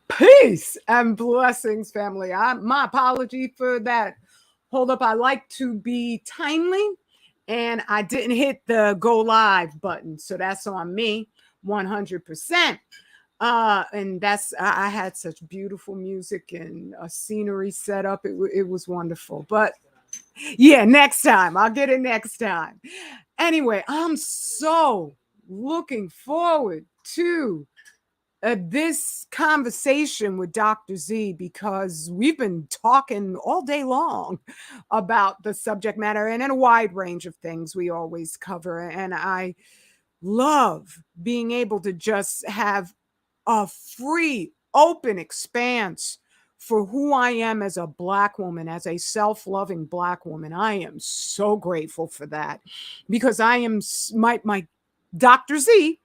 Peace and blessings, family. My apology for that. Hold up. I like to be timely and I didn't hit the go live button. So that's on me 100%. And I had such beautiful music and a scenery set up. It was wonderful. But yeah, next time. I'll get it next time. Anyway, I'm so looking forward to this conversation with Dr. Z because we've been talking all day long about the subject matter and in a wide range of things we always cover. And I love being able to just have a free, open expanse for who I am as a Black woman, as a self loving Black woman. I am so grateful for that because I am my Dr. Z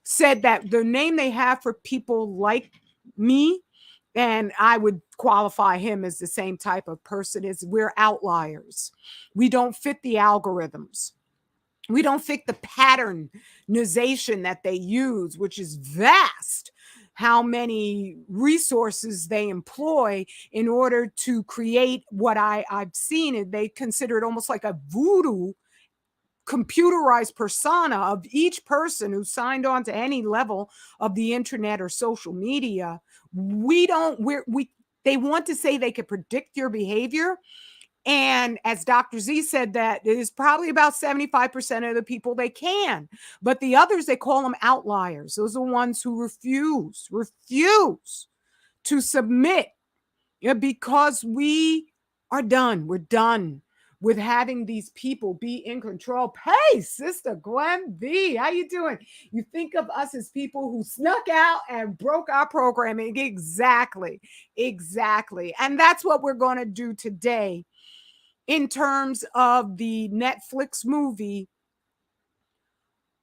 said that the name they have for people like me, and I would qualify him as the same type of person, is we're outliers. We don't fit the algorithms. We don't fit the patternization that they use, which is vast. How many resources they employ in order to create what I've seen, and they consider it almost like a voodoo computerized persona of each person who signed on to any level of the internet or social media. We don't we They want to say they could predict your behavior, and as Dr. Z said, that it is probably about 75% of the people they can, but the others, they call them outliers. Those are the ones who refuse to submit, because we are done. We're done with having these people be in control. Hey, Sister Gwen V, how you doing? You think of us as people who snuck out and broke our programming. Exactly. And that's what we're going to do today in terms of the Netflix movie,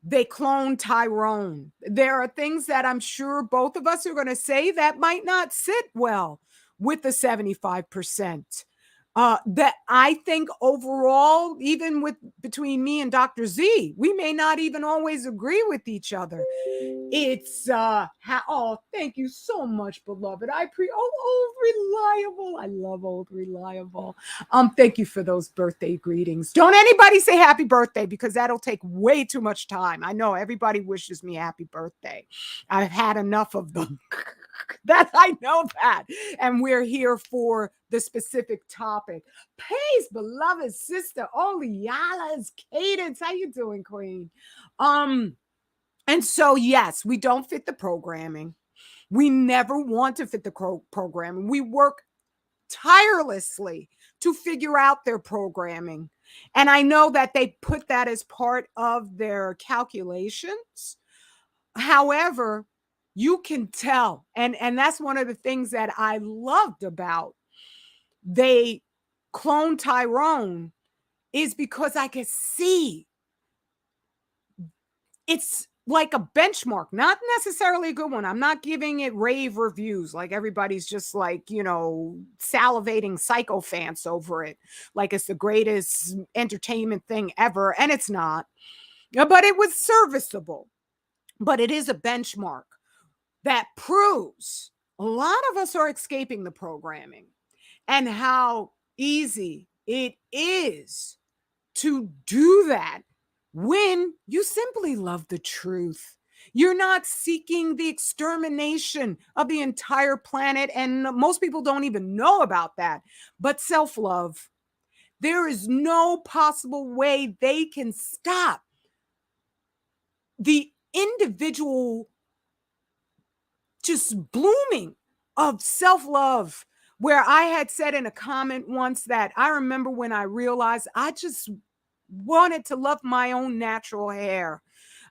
They Cloned Tyrone. There are things that I'm sure both of us are going to say that might not sit well with the 75%. That I think overall, even with between me and Dr. Z, we may not even always agree with each other. It's thank you so much, beloved. Old Reliable. I love Old Reliable. Thank you for those birthday greetings. Don't anybody say happy birthday because that'll take way too much time. I know everybody wishes me happy birthday. I've had enough of them. That I know that. And we're here for the specific topic. Peace, beloved sister Oliala's Cadence. How you doing, Queen? And so, yes, we don't fit the programming. We never want to fit the programming. We work tirelessly to figure out their programming. And I know that they put that as part of their calculations. However, you can tell. And that's one of the things that I loved about They Cloned Tyrone, is because I could see it's like a benchmark, not necessarily a good one. I'm not giving it rave reviews like everybody's just like, salivating sycophants over it, like it's the greatest entertainment thing ever. And it's not, but it was serviceable. But it is a benchmark that proves a lot of us are escaping the programming and how easy it is to do that when you simply love the truth. You're not seeking the extermination of the entire planet, and most people don't even know about that, but self-love. There is no possible way they can stop the individual just blooming of self-love. Where I had said in a comment once that I remember when I realized I just wanted to love my own natural hair.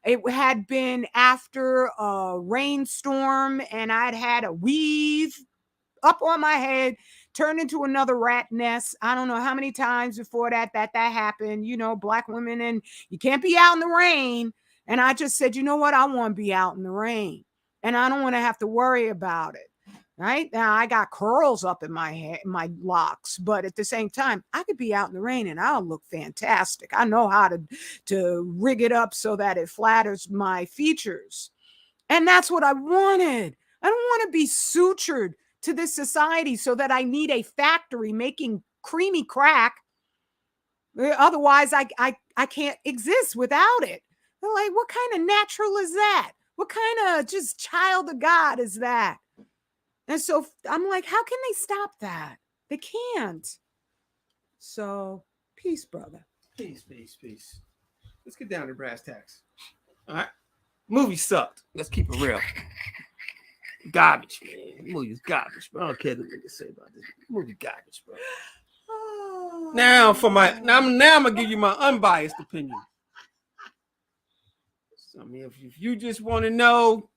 It had been after a rainstorm and I'd had a weave up on my head, turned into another rat nest. I don't know how many times before that happened. Black women, and you can't be out in the rain. And I just said, you know what? I want to be out in the rain and I don't want to have to worry about it. Right now, I got curls up in my hair, my locks, but at the same time, I could be out in the rain and I'll look fantastic. I know how to rig it up so that it flatters my features. And that's what I wanted. I don't want to be sutured to this society so that I need a factory making creamy crack. Otherwise, I can't exist without it. They're like, what kind of natural is that? What kind of just child of God is that? And so I'm like, how can they stop that? They can't. So peace, brother. Peace. Let's get down to brass tacks. All right. Movie sucked. Let's keep it real. Garbage, man. The movie's garbage, bro. I don't care what niggas say about this. The movie garbage, bro. Oh. Now I'm gonna give you my unbiased opinion. So, I mean, if you just want to know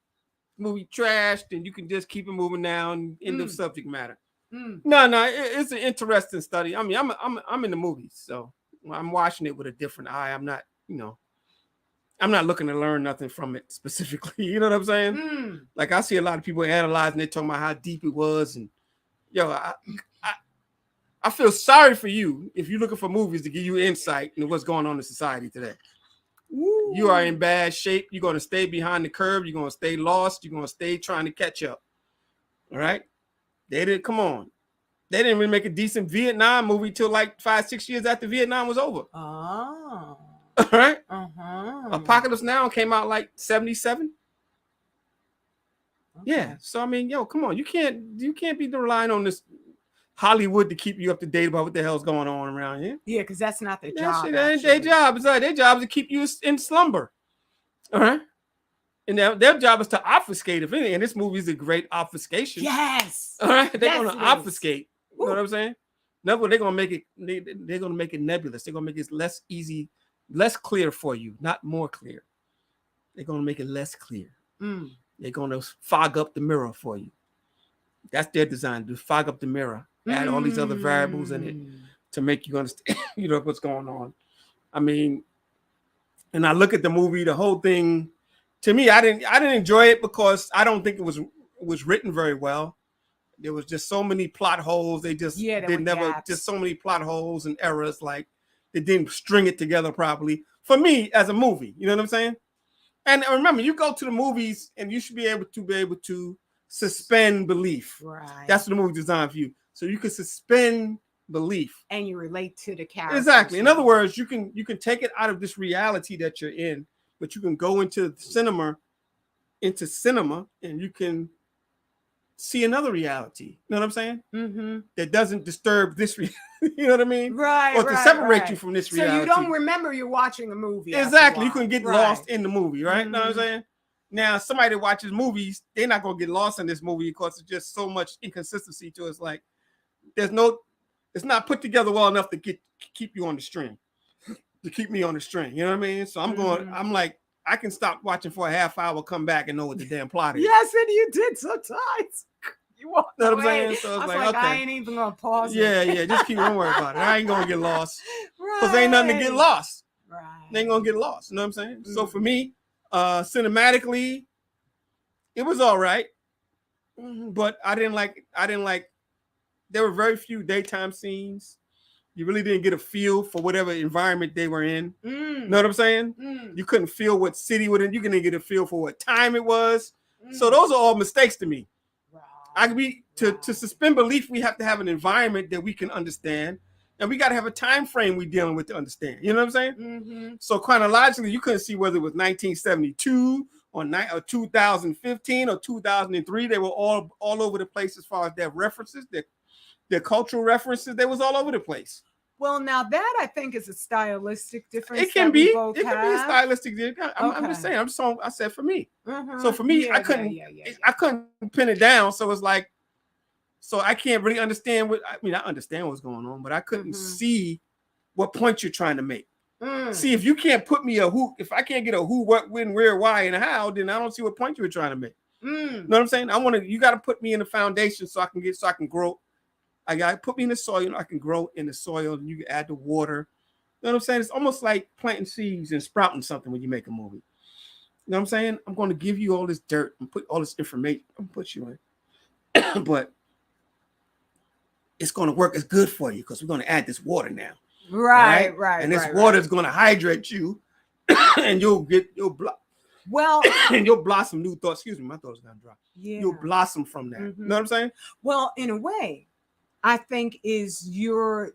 movie trash, then you can just keep it moving down. End of subject matter. No, it's an interesting study. I mean, I'm in the movies, so I'm watching it with a different eye. I'm not, I'm not looking to learn nothing from it specifically. You know what I'm saying? Like I see a lot of people analyzing it, talking about how deep it was, and I feel sorry for you if you're looking for movies to give you insight into what's going on in society today. Ooh. You are in bad shape. You're going to stay behind the curve. You're going to stay lost. You're going to stay trying to catch up. All right? They didn't really make a decent Vietnam movie till like 5-6 years after Vietnam was over. Oh. All right? Apocalypse Now came out like 77. Okay. Yeah. So I mean, come on. You can't be relying on this Hollywood to keep you up to date about what the hell's going on around here. Yeah, because that's not their job. That ain't their job. It's like their job is to keep you in slumber. All right. And their job is to obfuscate, if anything. And this movie is a great obfuscation. Yes. All right. They're going to obfuscate. You know what I'm saying? No, they're going to make it. They're going to make it nebulous. They're going to make it less clear for you, not more clear. They're going to make it less clear. They're going to fog up the mirror for you. That's their design, to fog up the mirror, add all these other variables in it to make you understand, what's going on. I mean, and I look at the movie, the whole thing. To me, I didn't enjoy it because I don't think it was written very well. There was just so many plot holes. They just just so many plot holes and errors. Like they didn't string it together properly for me as a movie. You know what I'm saying? And remember, you go to the movies and you should be able to suspend belief. Right. That's what the movie designed for you. So you can suspend belief. And you relate to the character. Exactly. In other words, you can take it out of this reality that you're in, but you can go into cinema, and you can see another reality. You know what I'm saying? Mm-hmm. That doesn't disturb this reality. You know what I mean? Right. Or to separate you from this reality. So you don't remember you're watching a movie. Exactly. You can get lost in the movie, right? Mm-hmm. You know what I'm saying? Now, somebody that watches movies, they're not going to get lost in this movie because there's just so much inconsistency to it. It's like, it's not put together well enough to keep you on the string, to keep me on the string. You know what I mean? So I'm like, I can stop watching for a half hour, come back and know what the damn plot is. Yes, and you did sometimes. You walked know what away. I'm saying? So I was like, okay. I ain't even going to pause it. Yeah, just don't worry about it. I ain't going to get lost. Because there ain't nothing to get lost. Right. They ain't going to get lost. You know what I'm saying? Mm-hmm. So for me, cinematically, it was all right. But I didn't like, there were very few daytime scenes. You really didn't get a feel for whatever environment they were in. You know what I'm saying? You couldn't feel what city we're in. You couldn't get a feel for what time it was. So those are all mistakes to me. To suspend belief, we have to have an environment that we can understand, and we got to have a time frame we're dealing with to understand. You know what I'm saying? Mm-hmm. So chronologically, you couldn't see whether it was 1972 or 2015 or 2003. They were all over the place as far as their references, their cultural references. They was all over the place. Well, now that I think is a stylistic difference. It can be. It can be a stylistic difference. I'm just saying. I said for me. So for me, I couldn't pin it down. So it's like, so I can't really understand I understand what's going on, but I couldn't see what point you're trying to make. See, if you can't put me if I can't get a who, what, when, where, why, and how, then I don't see what point you were trying to make. You know what I'm saying? You got to put me in the foundation so I can grow. I got to put me in the soil. I can grow in the soil, and you can add the water. You know what I'm saying? It's almost like planting seeds and sprouting something when you make a movie. You know what I'm saying? I'm going to give you all this dirt and put all this information and put you in. But it's going to work as good for you because we're going to add this water now. Right. And this water is going to hydrate you, and you'll Well, and you'll blossom new thoughts. Excuse me, my thoughts got dry. Yeah. You'll blossom from that. You know what I'm saying? Well, in a way, I think is your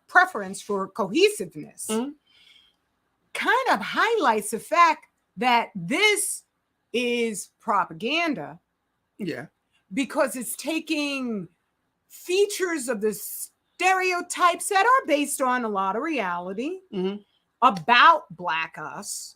preference for cohesiveness kind of highlights the fact that this is propaganda. Yeah. Because it's taking features of the stereotypes that are based on a lot of reality about Black us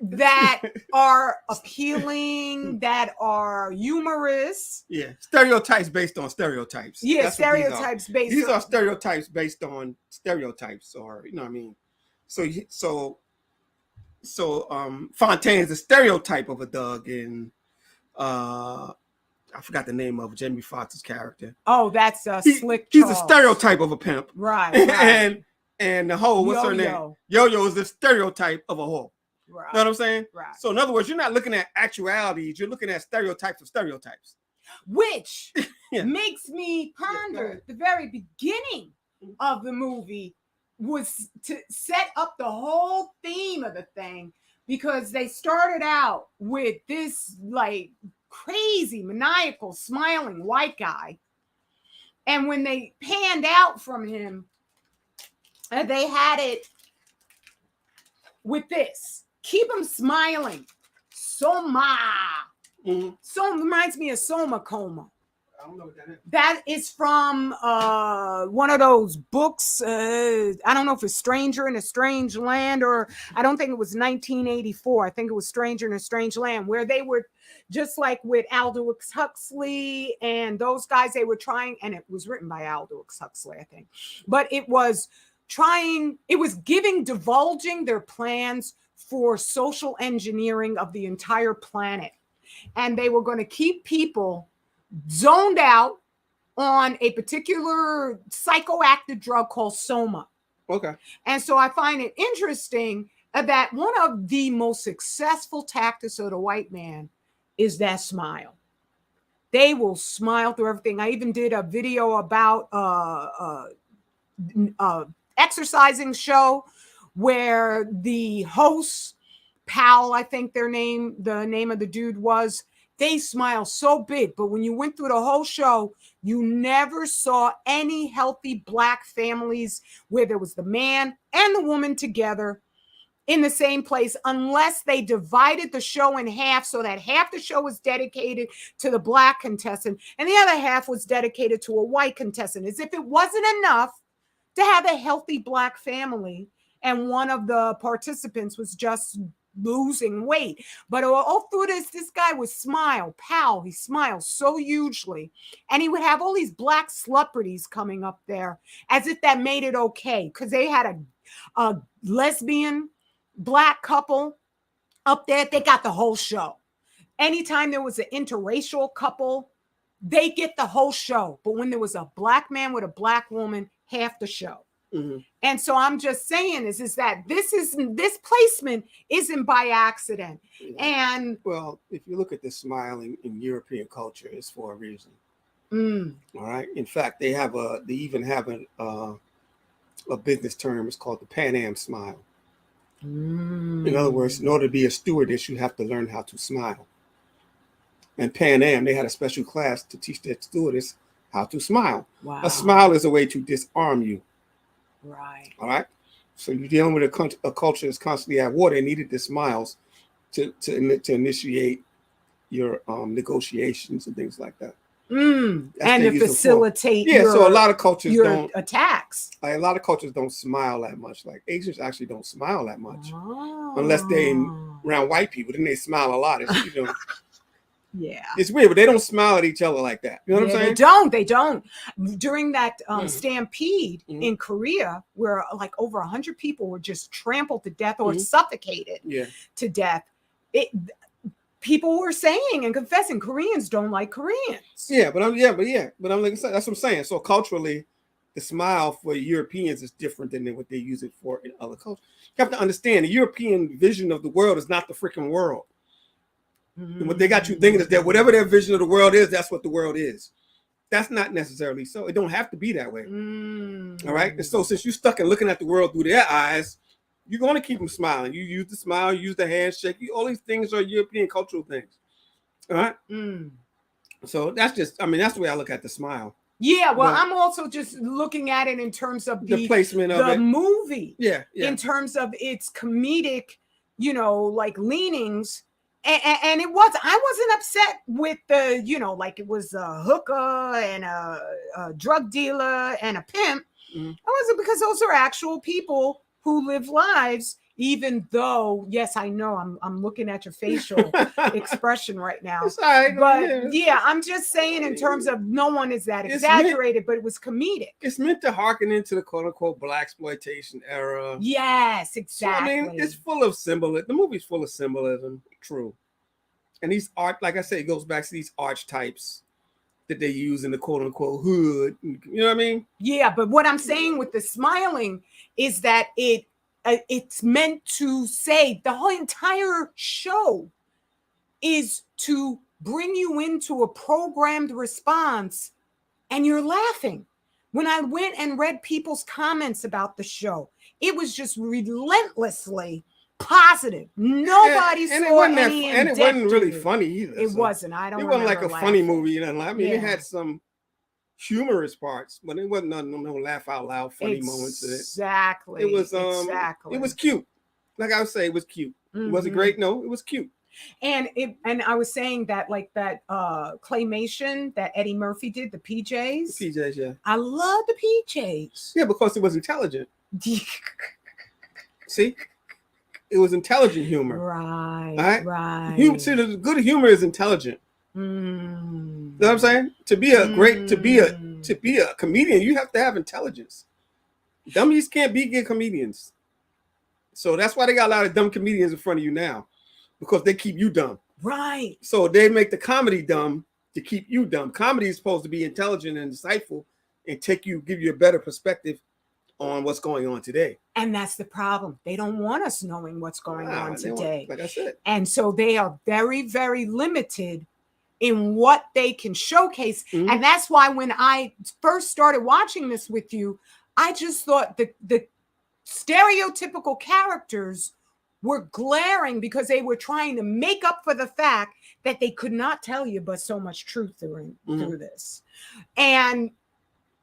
that are appealing, that are humorous. Yeah, stereotypes based on stereotypes. Yeah, that's stereotypes based. These are stereotypes based on stereotypes, or you know what I mean. So Fontaine is a stereotype of a thug, and I forgot the name of Jamie Foxx's character. Oh, that's Slick He's Charles. a stereotype of a pimp. Right. and the hoe, what's her name? Yo-Yo is the stereotype of a hoe. Right. You know what I'm saying? Right. So in other words, you're not looking at actualities, you're looking at stereotypes of stereotypes. Which makes me ponder the very beginning of the movie was to set up the whole theme of the thing, because they started out with this like crazy, maniacal, smiling white guy. And when they panned out from him, they had it with this. Keep him smiling. Soma. Soma reminds me of Soma Coma. I don't know what that is. That is from one of those books. I don't know if it's Stranger in a Strange Land, or I don't think it was 1984. I think it was Stranger in a Strange Land, where they were just like with Aldous Huxley and those guys, they were trying, and it was written by Aldous Huxley, I think. But it was divulging their plans for social engineering of the entire planet. And they were going to keep people zoned out on a particular psychoactive drug called Soma. Okay. And so I find it interesting that one of the most successful tactics of the white man is that smile. They will smile through everything. I even did a video about exercising show where the host, Pal, I think the name of the dude was, they smile so big, but when you went through the whole show, you never saw any healthy Black families where there was the man and the woman together in the same place, unless they divided the show in half so that half the show was dedicated to the Black contestant and the other half was dedicated to a white contestant, as if it wasn't enough to have a healthy Black family and one of the participants was just losing weight. But all through this guy would smile. Pal, he smiles so hugely, and he would have all these Black celebrities coming up there as if that made it okay, because they had a lesbian Black couple up there. They got the whole show. Anytime there was an interracial couple, they get the whole show. But when there was a Black man with a Black woman, half the show. And so I'm just saying is that this placement isn't by accident. And well, if you look at the smiling in European culture, it's for a reason. All right. In fact, they even have a business term. It's called the Pan Am smile. In other words, in order to be a stewardess, you have to learn how to smile. And Pan Am, they had a special class to teach their stewardess how to smile. Wow. A smile is a way to disarm you. Right. All right. So you're dealing with a culture that's constantly at war. They needed the smiles to initiate your negotiations and things like that. And to facilitate so a lot of cultures don't attacks. Like, a lot of cultures don't smile that much. Like Asians actually don't smile that much unless they're around white people. Then they smile a lot. It's, you know, yeah, it's weird, but they don't smile at each other like that. You know what I'm saying? They don't. During that stampede in Korea, where like over 100 people were just trampled to death or suffocated to death, people were saying and confessing Koreans don't like Koreans. But I'm like, that's what I'm saying. So culturally, the smile for Europeans is different than what they use it for in other cultures. You have to understand, the European vision of the world is not the freaking world. And what they got you thinking is that whatever their vision of the world is, that's what the world is. That's not necessarily so. It don't have to be that way. All right. And so since you're stuck in looking at the world through their eyes, you're going to keep them smiling. You use the smile, you use the handshake. All these things are European cultural things. All right. So that's just, I mean, that's the way I look at the smile. Yeah, well, I'm also just looking at it in terms of the placement of the movie. Yeah. In terms of its comedic, you know, like leanings. And it was, I wasn't upset with the, you know, like it was a hooker and a drug dealer and a pimp. I wasn't, because those are actual people who live lives, even though, yes, I know I'm looking at your facial expression right now. Right, but yeah, I'm just saying in terms of no one is that exaggerated, but it was comedic. It's meant to hearken into the quote unquote blaxploitation era. Yes, exactly. So, I mean, it's full of symbolism. The movie's full of symbolism. True. And these like I said, it goes back to these archetypes that they use in the quote unquote hood. You know what I mean? Yeah, but what I'm saying with the smiling is that it's meant to say the whole entire show is to bring you into a programmed response, and you're laughing. When I went and read people's comments about the show, it was just relentlessly positive. Nobody saw any, and it wasn't really funny either. It wasn't. I don't. It wasn't like a funny movie. I mean, it had some humorous parts, but it wasn't no laugh out loud funny moments in it. Exactly. It was it was cute. Like I would say, it was cute. Was it great? No, it was cute. And I was saying that, like, that claymation that Eddie Murphy did, the PJs. The PJs, yeah. I love the PJs. Yeah, because it was intelligent. See? It was intelligent humor. Right. See, the good humor is intelligent. You know what I'm saying? To be a comedian, you have to have intelligence. Dummies can't be good comedians. So that's why they got a lot of dumb comedians in front of you now, because they keep you dumb. Right. So they make the comedy dumb to keep you dumb. Comedy is supposed to be intelligent and insightful and give you a better perspective on what's going on today. And that's the problem. They don't want us knowing what's going on today. Like I said. And so they are very, very limited in what they can showcase. And that's why when I first started watching this with you, I just thought the stereotypical characters were glaring because they were trying to make up for the fact that they could not tell you but so much truth through this. And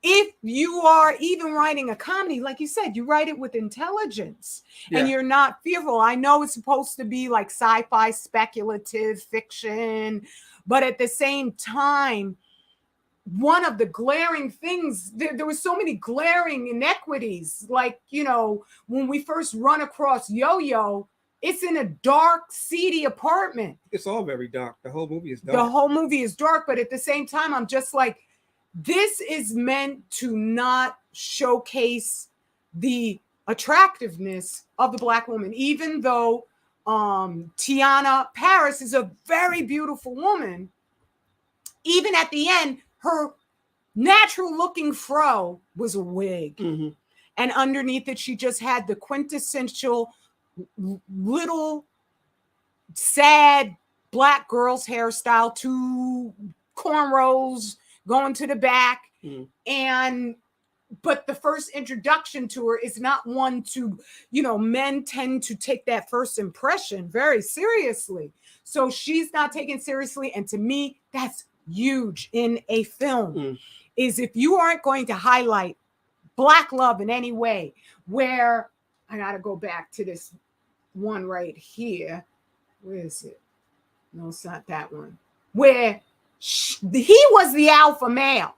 if you are even writing a comedy, like you said, you write it with intelligence and you're not fearful. I know it's supposed to be like sci-fi, speculative fiction, but at the same time, one of the glaring things, there were so many glaring inequities. Like, you know, when we first run across Yo-Yo, it's in a dark, seedy apartment. It's all very dark. The whole movie is dark. The whole movie is dark, but at the same time, I'm just like, this is meant to not showcase the attractiveness of the Black woman, even though Tiana Paris is a very beautiful woman. Even at the end, her natural looking fro was a wig. And underneath it, she just had the quintessential little sad Black girl's hairstyle, 2 cornrows going to the back. But the first introduction to her is not one to, you know, men tend to take that first impression very seriously. So she's not taken seriously. And to me, that's huge in a film, is if you aren't going to highlight Black love in any way, where I got to go back to this one right here. Where is it? No, it's not that one. Where he was the alpha male.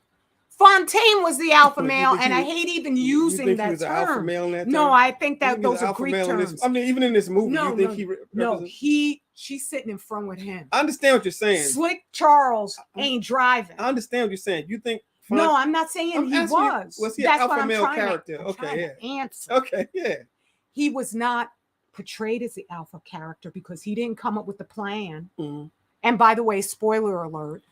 Fontaine was the alpha male, and I hate even using that term. Alpha male in that term? No, I think that those are Greek terms. I mean, even in this movie, you think she's sitting in front with him. I understand what you're saying. Slick Charles ain't driving. I understand what you're saying. You think? No, I'm not saying he was. Was he an alpha male character? Okay, answer. Okay, yeah. He was not portrayed as the alpha character because he didn't come up with the plan. And by the way, spoiler alert,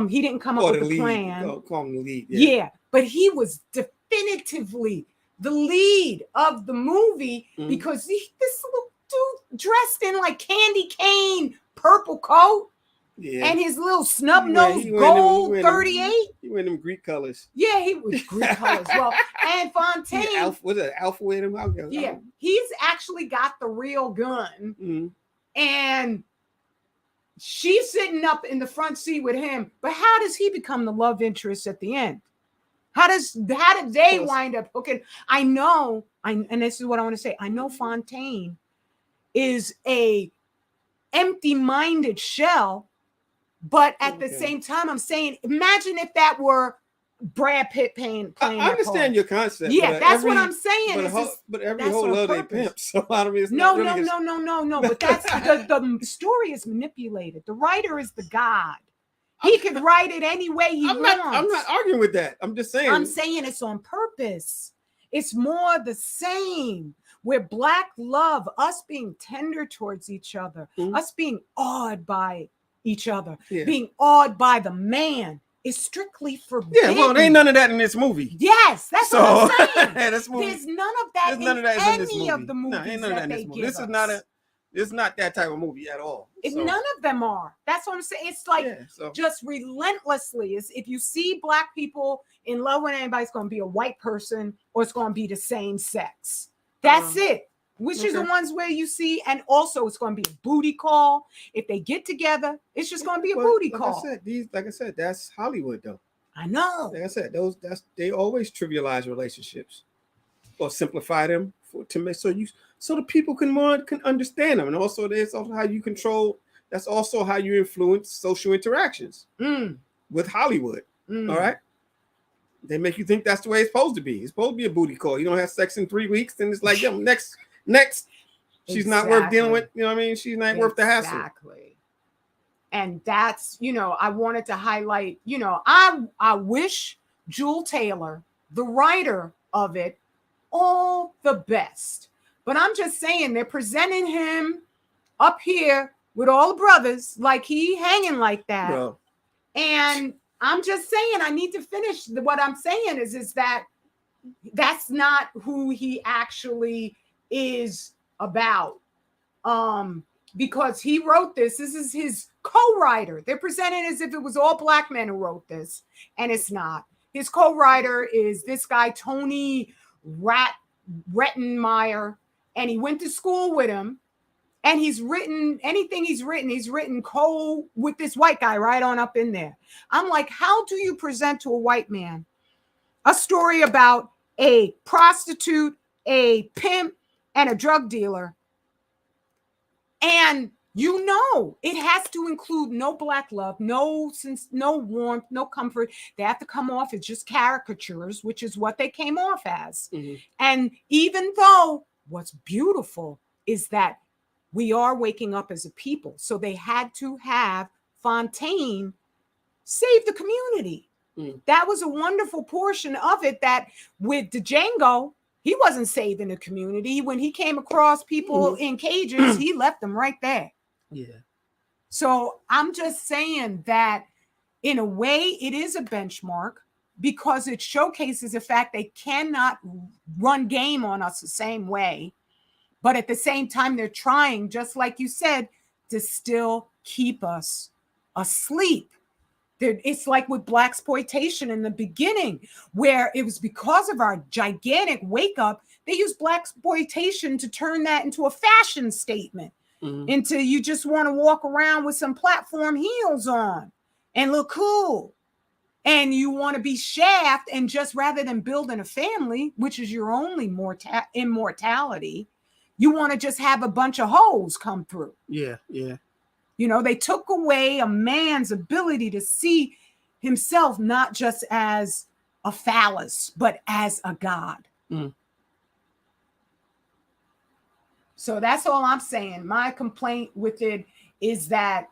he didn't come up with the plan. Call him the lead. Yeah, but he was definitively the lead of the movie because this little dude dressed in like candy cane purple coat Yeah. And his little snub nose gold 38. He wearing them Greek colors. Yeah, he was Greek colors. Well, and Fontaine. Was it Alpha with him? Yeah, he's actually got the real gun. Mm-hmm. And she's sitting up in the front seat with him. But how does he become the love interest at the end? How did they wind up hooking? And this is what I want to say. I know Fontaine is a empty-minded shell, but at the same time, I'm saying, imagine if that were Brad Pitt playing. I understand your concept. Yeah, that's what I'm saying. But every whole love they pimp. So I mean, it's no. But that's the story is manipulated. The writer is the god. He could write it any way he wants. I'm not arguing with that. I'm just saying. I'm saying it's on purpose. It's more the same. Where Black love, us being tender towards each other, us being awed by each other, being awed by the man, is strictly forbidden. Yeah, well, there ain't none of that in this movie. Yes, that's what I'm saying. This movie, there's none of that in any of the movies. No, ain't none of that in this movie. This is not that type of movie at all. None of them are. That's what I'm saying. It's like just relentlessly. If you see Black people in love with anybody, it's going to be a white person or it's going to be the same sex. That's it. Which is the ones where you see, and also it's going to be a booty call. If they get together, it's just going to be a booty call. Like I said, that's Hollywood, though. I know. Like I said, they always trivialize relationships or simplify them so the people can understand them, and also there's also how you control. That's also how you influence social interactions with Hollywood. All right. They make you think that's the way it's supposed to be. It's supposed to be a booty call. You don't have sex in 3 weeks, and it's like, next. She's not worth dealing with. You know what I mean? She's not worth the hassle. Exactly. And that's, I wanted to highlight, I wish Jewel Taylor, the writer of it, all the best. But I'm just saying they're presenting him up here with all the brothers, like he hanging like that. Bro. And I'm just saying, I need to finish. What I'm saying is that that's not who he actually is about. Because he wrote this. This is his co-writer. They're presenting as if it was all Black men who wrote this, and it's not. His co-writer is this guy, Tony Rettenmeyer, and he went to school with him. And he's written anything he's written co with this white guy right on up in there. I'm like, how do you present to a white man a story about a prostitute, a pimp, and a drug dealer? And it has to include no Black love, no warmth, no comfort. They have to come off as just caricatures, which is what they came off as. Mm-hmm. And even though what's beautiful is that we are waking up as a people. So they had to have Fontaine save the community. That was a wonderful portion of it, that with Django, he wasn't saving the community. When he came across people in cages, he left them right there. Yeah. So I'm just saying that in a way, it is a benchmark because it showcases the fact they cannot run game on us the same way. But at the same time, they're trying, just like you said, to still keep us asleep. It's like with Blaxploitation in the beginning, where it was because of our gigantic wake up, they used Blaxploitation to turn that into a fashion statement, into you just want to walk around with some platform heels on and look cool. And you want to be Shaft, and just rather than building a family, which is your only immortality, you want to just have a bunch of hoes come through. Yeah, yeah. They took away a man's ability to see himself not just as a phallus, but as a god. So that's all I'm saying. My complaint with it is that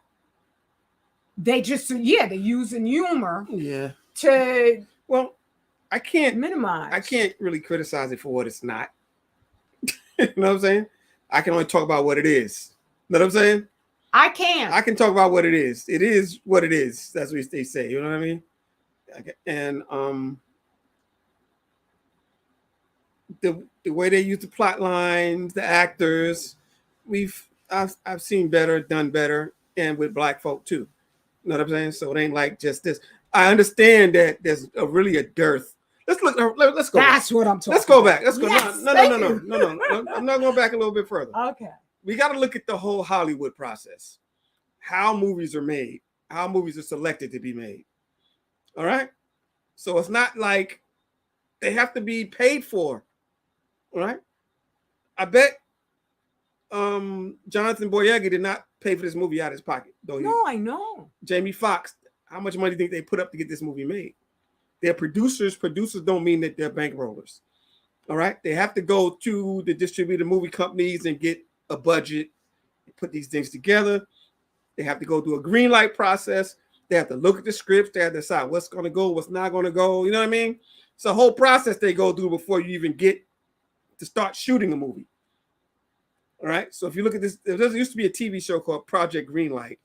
they just, they're using humor to I can't minimize. I can't really criticize it for what it's not. You know what I'm saying? I can only talk about what it is. You know what I'm saying? I can talk about what it is. It is what it is. That's what they say. You know what I mean? And the way they use the plot lines, the actors, I've seen better, done better, and with Black folk too. You know what I'm saying? So it ain't like just this. I understand that there's really a dearth. Let's go. That's what I'm talking. Let's go back. Let's go. Yes, No. I'm not going back a little bit further. Okay. We got to look at the whole Hollywood process. How movies are made. How movies are selected to be made. All right. So it's not like they have to be paid for. All right. I bet Jonathan Boyega did not pay for this movie out of his pocket. No, I know. Jamie Foxx, how much money do you think they put up to get this movie made? They're producers. Producers don't mean that they're bankrollers. All right. They have to go to the distributor movie companies and get a budget, put these things together. They have to go through a green light process. They have to look at the scripts. They have to decide what's going to go, what's not going to go. You know what I mean? It's a whole process they go through before you even get to start shooting a movie. All right. So if you look at this, there used to be a TV show called Project Greenlight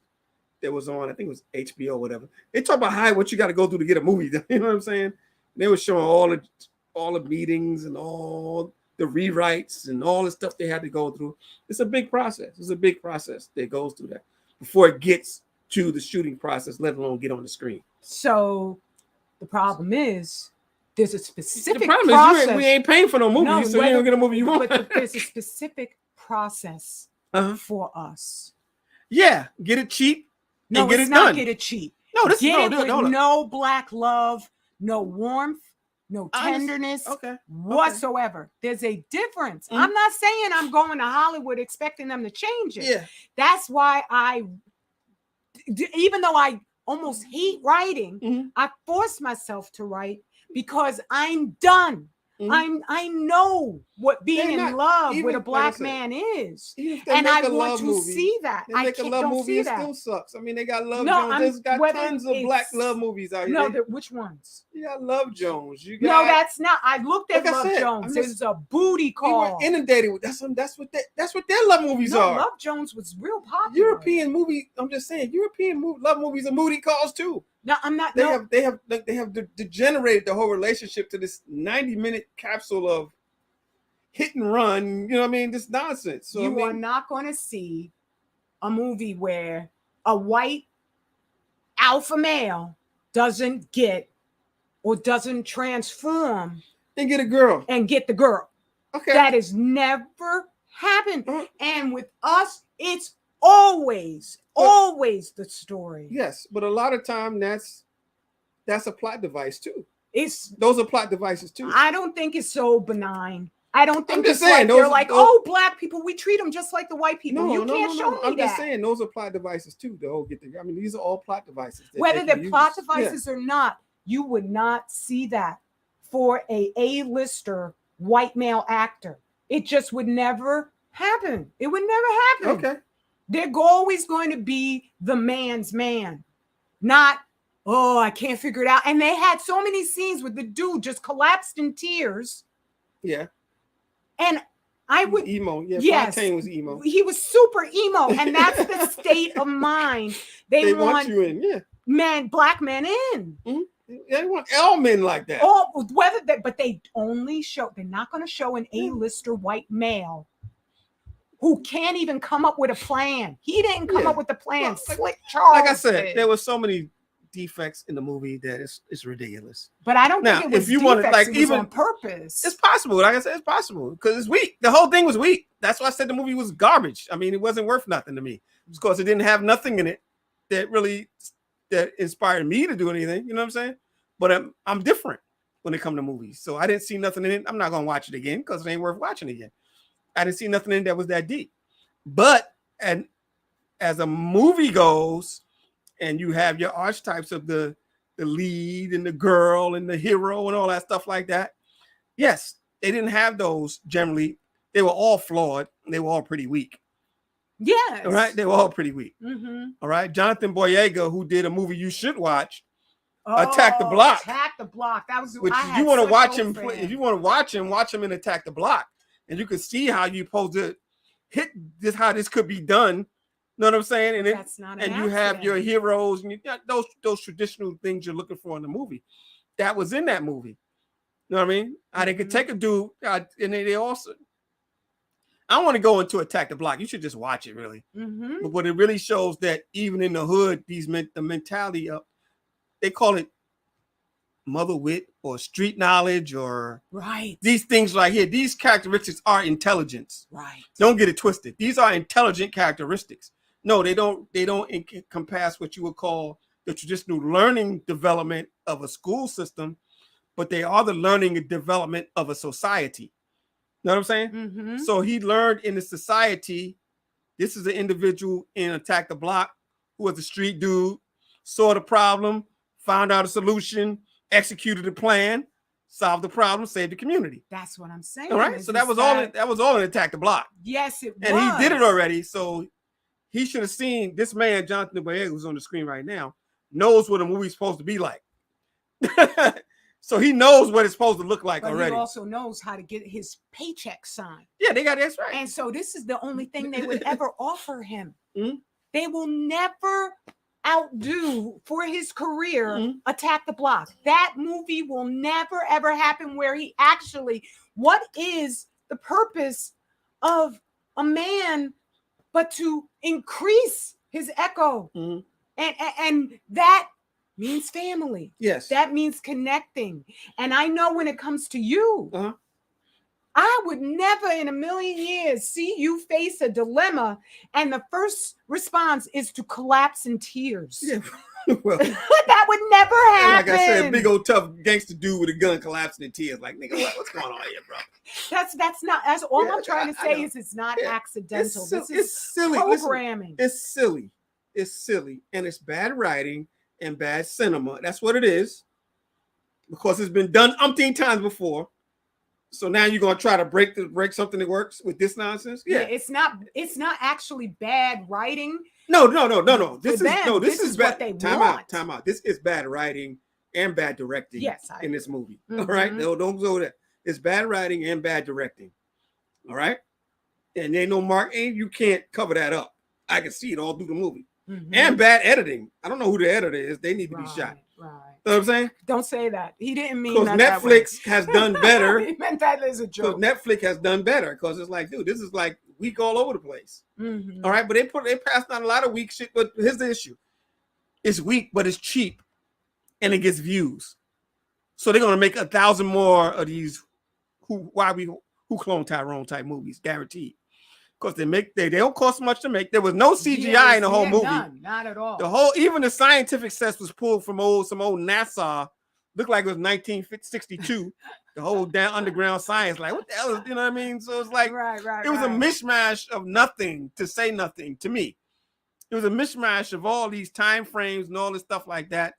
that was on, I think it was HBO or whatever. They talk about what you got to go through to get a movie. You know what I'm saying? They were showing all the meetings and all the rewrites and all the stuff they had to go through. It's a big process. It's a big process that goes through that before it gets to the shooting process, let alone get on the screen. So the problem is there's a specific process. Is we ain't paying for no movie, so you don't get a movie you want. But there's a specific process for us. Yeah, get it cheap. No, get it's it not done. Get it cheap. No, this get it with no black love, no warmth, no tenderness whatsoever. There's a difference. I'm not saying I'm going to Hollywood expecting them to change it. Yeah. That's why even though I almost hate writing, I force myself to write because I'm done. I know what being in love with a black man is, and I want to see that. They make a love movie, it still sucks. I mean, they got Love Jones. There's got tons of black love movies out here. No, which ones? You got Love Jones. You got, no, that's not. I looked at Love Jones. It's a booty call. We were inundated with that's what their love movies are. Love Jones was real popular. European movie. I'm just saying, love movies are booty calls too. No, I'm not. They have degenerated the whole relationship to this 90-minute capsule of hit and run. You know what I mean? This nonsense. So you are not going to see a movie where a white alpha male doesn't get or doesn't transform and get a girl and get the girl. Okay, that has never happened. And with us, it's always the story. Yes, but a lot of time that's a plot device too. Those are plot devices too. I don't think it's so benign. I don't think it's like they're like, black people, we treat them just like the white people. No, you can't show me that. I'm just saying those are plot devices too. The whole I mean, these are all plot devices. Whether they're plot devices or not, you would not see that for a A-lister white male actor. It just would never happen. It would never happen. Okay. They're always going to be the man's man, not, I can't figure it out. And they had so many scenes with the dude just collapsed in tears. Yeah. And I would emo. Yeah, yes, Fontaine was emo. He was super emo, and that's the state of mind they want you in. Yeah, black men in. They want all men like that. But they only show. They're not going to show an A-lister white male who can't even come up with a plan. He didn't come up with the plan. Slick Charles. Like I said, there were so many defects in the movie that it's ridiculous. But I don't think it was if you defects, want to, like, it was even on purpose. It's possible. Like I said, it's possible because it's weak. The whole thing was weak. That's why I said the movie was garbage. I mean, it wasn't worth nothing to me because it didn't have nothing in it that inspired me to do anything. You know what I'm saying? But I'm different when it comes to movies. So I didn't see nothing in it. I'm not gonna watch it again because it ain't worth watching again. I didn't see nothing in it that was that deep. But as a movie goes, and you have your archetypes of the lead and the girl and the hero and all that stuff like that. Yes, they didn't have those generally. They were all flawed. They were all pretty weak. Yes. All right. They were all pretty weak. Mm-hmm. All right. Jonathan Boyega, who did a movie you should watch, Attack the Block. Attack the Block. That was which you want to watch him play. If you want to watch him in Attack the Block. And you can see how you're supposed to hit this, how this could be done. Know what I'm saying? And that's not an you have your heroes and you got those traditional things you're looking for in the movie. That was in that movie. You know what I mean? How they could take a dude and they also I want to go into Attack the Block. You should just watch it, really. But what it really shows that even in the hood, the mentality of, they call it mother wit or street knowledge or these things right here. These characteristics are intelligence. Don't get it twisted. These are intelligent characteristics. No, they don't encompass what you would call the traditional learning development of a school system, but they are the learning and development of a society. You know what I'm saying? So he learned in the society. This is an individual in Attack the Block who was a street dude, saw the problem, found out a solution, executed the plan, solved the problem, saved the community. That's what I'm saying. All right. So that was all in Attack the Block. Yes, it was. And he did it already. So he should have seen this man, Jonathan Boyega, who's on the screen right now, knows what a movie's supposed to be like. So he knows what it's supposed to look like already. He also knows how to get his paycheck signed. Yeah, they got that's right. And so this is the only thing they would ever offer him. They will never outdo for his career Attack the Block. That movie will never ever happen where he actually, what is the purpose of a man but to increase his echo? And that means family. Yes. That means connecting. And I know when it comes to you, I would never in a million years see you face a dilemma and the first response is to collapse in tears. Yeah. Well, that would never happen. Like I said, big old tough gangster dude with a gun collapsing in tears. Like, nigga, what's going on here, bro? That's all I'm trying to say is it's not accidental. This is silly programming. Listen, it's silly. It's silly. And it's bad writing and bad cinema. That's what it is. Because it's been done umpteen times before. So now you're gonna try to break something that works with this nonsense? Yeah. It's not actually bad writing. No. This is what bad. they Time want. out. This is bad writing and bad directing. Yes, in this movie. All right. No, don't go there. It's bad writing and bad directing. All right. And ain't no mark, and you can't cover that up. I can see it all through the movie. And bad editing. I don't know who the editor is. They need to be shot. Right. You know what I'm saying? Don't say that. He didn't mean that. Because Netflix has done better. He meant that as a joke. Because Netflix has done better. Because it's like, dude, this is like weak all over the place. All right, but they passed on a lot of weak shit. But here's the issue: it's weak, but it's cheap, and it gets views. So they're gonna make 1,000 more of these who clone Tyrone type movies, guaranteed. Because they don't cost much to make. There was no CGI in the whole movie. None, not at all. Even the scientific sets was pulled from some old NASA. Looked like it was 1962. The whole down underground science, like what the hell is, you know what I mean? So it's like it was a mishmash of nothing to say nothing to me. It was a mishmash of all these time frames and all this stuff like that.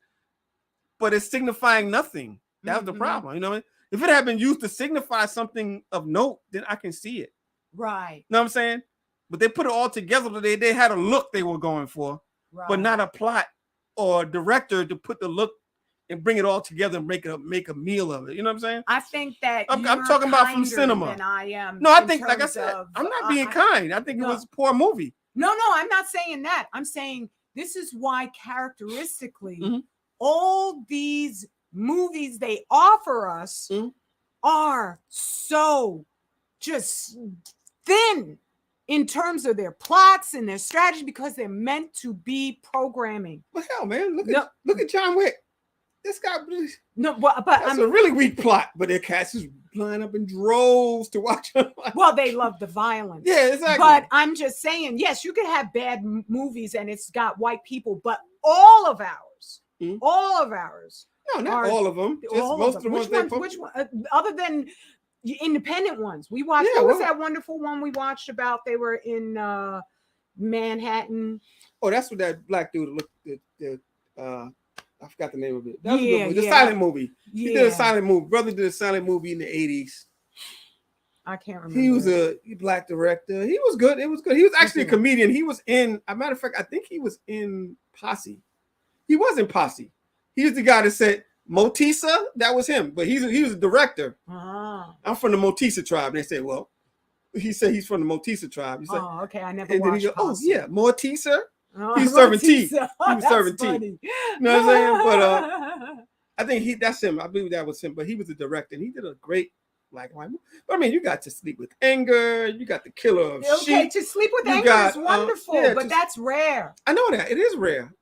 But it's signifying nothing. That was the problem. You know what I mean? If it had been used to signify something of note, then I can see it. Right. Know what I'm saying? But they put it all together. They had a look they were going for, but not a plot or a director to put the look and bring it all together and make a meal of it. You know what I'm saying? I think that I'm talking about from cinema. Than I am. No, I think, like I said, I'm not being kind. I think it was a poor movie. No, I'm not saying that. I'm saying this is why characteristically all these movies they offer us are so just thin in terms of their plots and their strategy because they're meant to be programming. Well, hell, man, look at John Wick. This guy, but that's a really weak plot. But their cast is line up in droves to watch. Well, they love the violence. Yeah, exactly. But I'm just saying, yes, you can have bad movies and it's got white people, but all of ours. No, not all of them. Just most of the ones. Which one? Other than independent ones we watched. What was that wonderful one we watched about? They were in Manhattan. Oh, that's what that black dude looked. I forgot the name of it. That was a good movie. The silent movie. He did a silent movie. Brother did a silent movie in the 80s. I can't remember. He was a black director. He was good. It was good. He was actually a comedian. He was in, as a matter of fact, I think he was in Posse. He was in Posse. He was the guy that said Motisa. That was him. But he was a director. I'm from the Motisa tribe. And they said, well, he said he's from the Motisa tribe. He's like, okay. I never and watched then he goes, Posse. oh, yeah, Motisa. He's serving tea. He was serving tea. You know what I'm saying? But I think that's him. I believe that was him. But he was a director. And he did a great black and white movie. But I mean, you got To Sleep with Anger. You got The Killer of Sheep. Okay, To Sleep with Anger is wonderful, but that's rare. I know that. It is rare.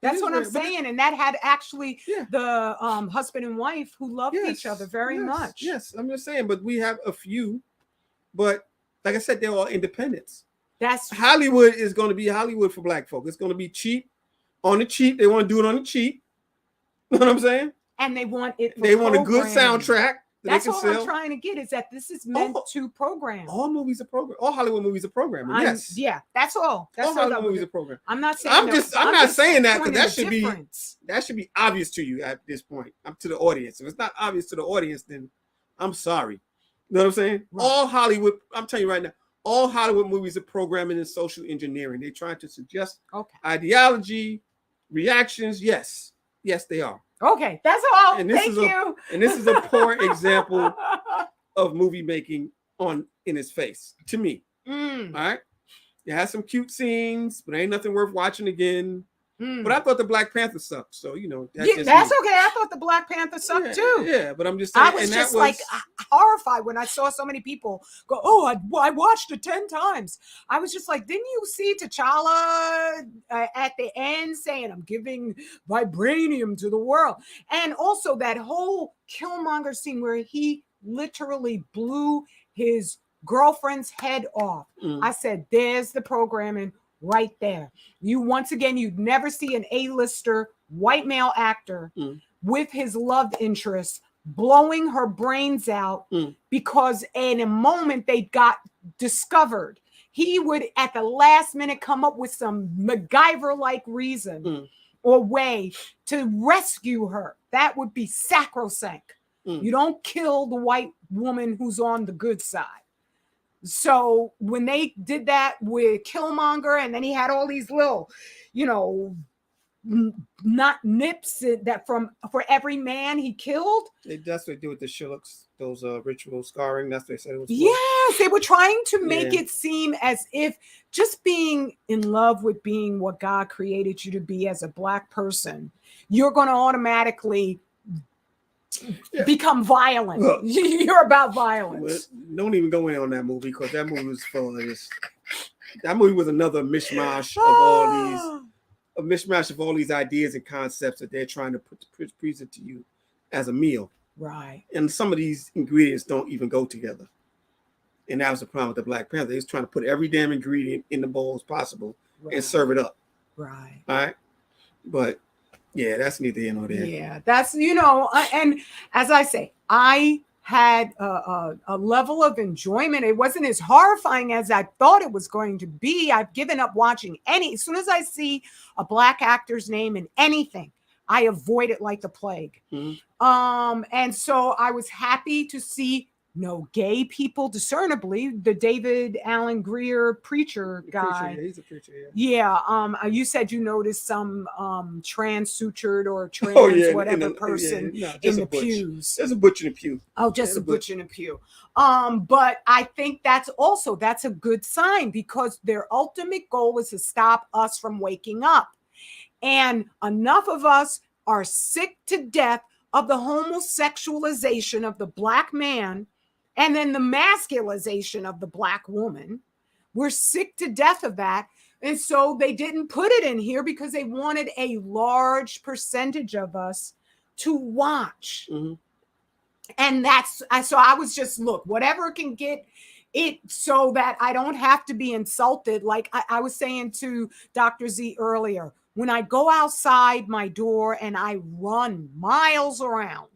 That's what I'm saying. And that had actually the husband and wife who loved each other very much. Yes, I'm just saying. But we have a few. But like I said, they're all independents. Hollywood is going to be Hollywood for black folk. It's going to be cheap, on the cheap. They want to do it on the cheap. You know what I'm saying? And they want it. They want a good soundtrack. That's all I'm trying to get, is that this is meant to program. All movies are program. All Hollywood movies are programming. Yes. Yeah, that's all. That's all Hollywood movies are program. I'm not saying. I'm not saying that, because that should be obvious to you at this point. I'm to the audience. If it's not obvious to the audience, then I'm sorry. You know what I'm saying? Right. All Hollywood. I'm telling you right now. All Hollywood movies are programming and social engineering. They're trying to suggest ideology, reactions. Yes, they are. Okay, that's all. Thank you. And this is a poor example of movie making in its face to me. All right, it has some cute scenes, but ain't nothing worth watching again. But I thought the Black Panther sucked, so that's okay. I thought the Black Panther sucked too. Yeah, but I'm just saying. I was just like horrified when I saw so many people go, "Oh, I watched it 10 times." I was just like, "Didn't you see T'Challa at the end saying, 'I'm giving vibranium to the world'?" And also that whole Killmonger scene where he literally blew his girlfriend's head off. I said, "There's the programming right there." You'd never see an A-lister white male actor with his love interest blowing her brains out because in a moment they got discovered. He would at the last minute come up with some MacGyver-like reason or way to rescue her. That would be sacrosanct. You don't kill the white woman who's on the good side. So when they did that with Killmonger, and then he had all these little, not nips that for every man he killed. That's what they do with the shillocks, those ritual scarring. That's what they said it was for. Yes, they were trying to make it seem as if just being in love with being what God created you to be as a black person, you're going to automatically become violent. Look, you're about violence. Don't even go in on that movie, because that movie was full of this. That movie was another mishmash of all these ideas and concepts that they're trying to present to you as a meal. Right. And some of these ingredients don't even go together. And that was the problem with the Black Panther. They was trying to put every damn ingredient in the bowl as possible and serve it up. Right. All right. But yeah, that's neither here nor there. Yeah, that's, and as I say, I had a level of enjoyment. It wasn't as horrifying as I thought it was going to be. I've given up watching as soon as I see a black actor's name in anything, I avoid it like the plague. And so I was happy to see no gay people, discernibly. The David Allen Greer preacher guy. He's a preacher, you said you noticed some trans sutured or trans whatever person in the pews. There's a butch in the pew. Oh, just a butch in a pew. But I think that's a good sign, because their ultimate goal is to stop us from waking up. And enough of us are sick to death of the homosexualization of the black man, and then the masculization of the black woman. We're sick to death of that. And so they didn't put it in here because they wanted a large percentage of us to watch. And so I was just, look, whatever can get it so that I don't have to be insulted. Like I was saying to Dr. Z earlier, when I go outside my door and I run miles around,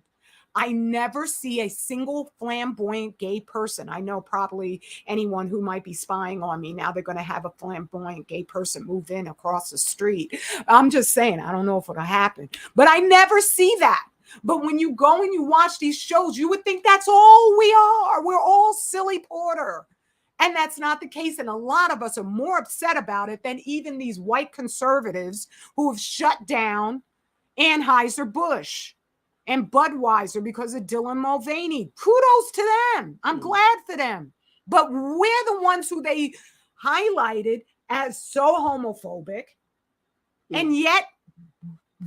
I never see a single flamboyant gay person. I know probably anyone who might be spying on me now, they're going to have a flamboyant gay person move in across the street. I'm just saying, I don't know if it'll happen, but I never see that. But when you go and you watch these shows, you would think that's all we are. We're all silly Porter. And that's not the case. And a lot of us are more upset about it than even these white conservatives who have shut down Anheuser-Busch and Budweiser because of Dylan Mulvaney. Kudos to them. I'm glad for them. But we're the ones who they highlighted as so homophobic. And yet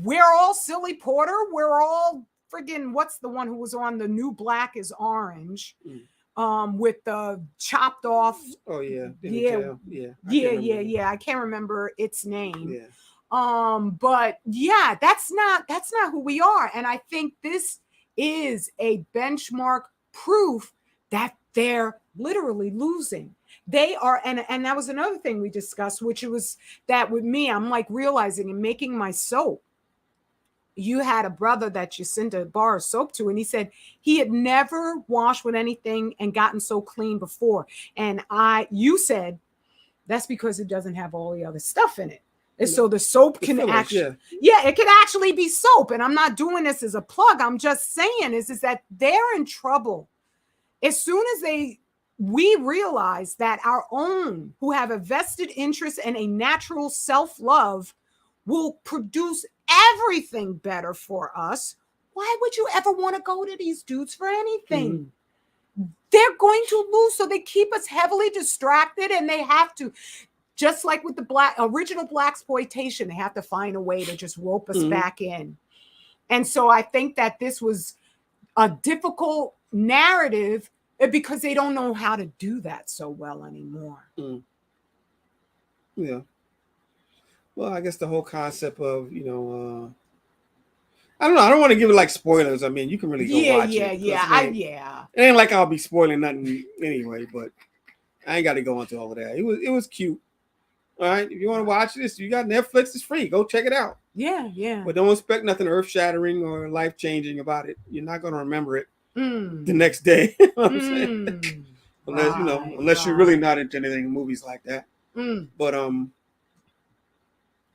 we're all silly Porter. We're all friggin' what's the one who was on The New Black is Orange, with the chopped off. Oh yeah, I can't remember its name. But yeah, that's not who we are, and I think this is a benchmark proof that they're literally losing. They are, and that was another thing we discussed, which was that with me, I'm like realizing and making my soap. You had a brother that you sent a bar of soap to, and he said he had never washed with anything and gotten so clean before. And you said that's because it doesn't have all the other stuff in it. And so the soap can actually, it can actually be soap. And I'm not doing this as a plug. I'm just saying is that they're in trouble. As soon as we realize that our own who have a vested interest and a natural self-love will produce everything better for us, why would you ever want to go to these dudes for anything? They're going to lose. So they keep us heavily distracted, and they have to, just like with the original blaxploitation, they have to find a way to just rope us back in. And so I think that this was a difficult narrative because they don't know how to do that so well anymore. Yeah. Well, I guess the whole concept of, I don't know. I don't want to give it like spoilers. I mean, you can really go watch it. It ain't like I'll be spoiling nothing anyway, but I ain't got to go into all of that. It was cute. All right. If you want to watch this, you got Netflix. It's free. Go check it out. Yeah. But don't expect nothing earth-shattering or life-changing about it. You're not going to remember it the next day. You know what I'm saying? Unless you're really not into anything in movies like that. But